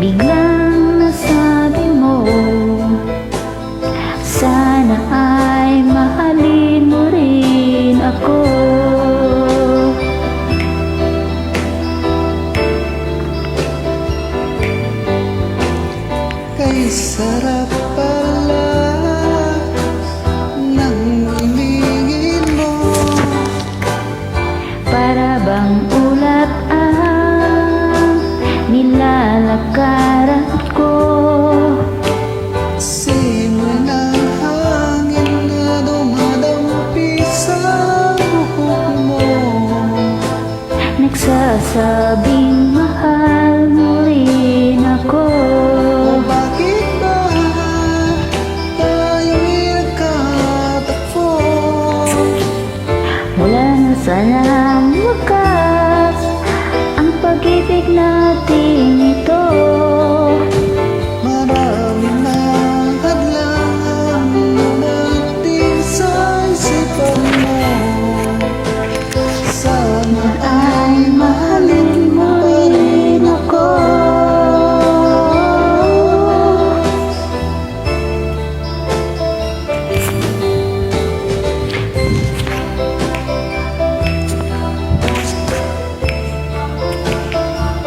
biglang nasabi mo, sana ay mahalin mo rin ako. Kay sarap pala ng hilingin mo, Para bang ulat ang nilalakaran ko. simoy ng hangin na dumadampi sa buhok mo. Nagsasabing mahal mo rin ako. O bakit ba tayo nagkatakbo? Wala na sanang wakas ang pag-ibig natin ito. Marami na hadlang natin sa isipan mo. Sana ay mahalin mo rin ako.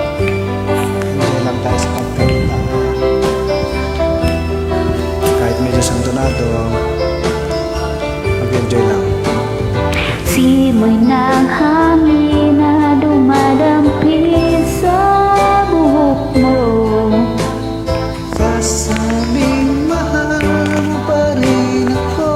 Hindi lang tayo sa pagkanta. Kahit medyo santunado, mag-enjoy lang. Simoy ng hangin na dumadampi sa buhok mo. Sasabing mahal mo pa rin ako.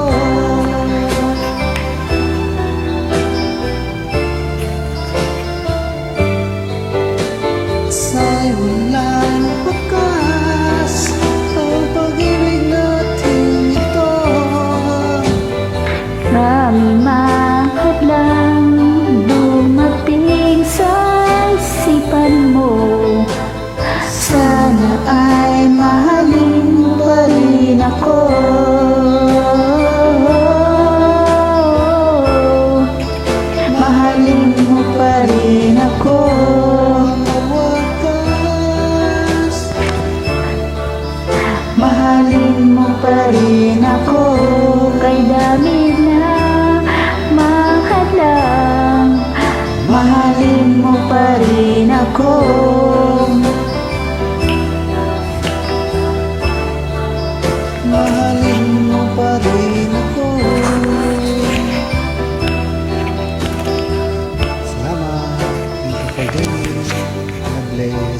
Sa'y wala ng wakas ang pag-ibig natin ito. Marami mang hadlang dumating sa isipan mo. Sana ay mahalin mo pa rin ako. Mahalin mo pa rin ako. Mawakas, Mahalin mo pa rin ako. Kay dami na mahadlang, mahalin mo pa rin ako. mahalin mo pa rin ako. Salamat. Thank you for joining. God bless.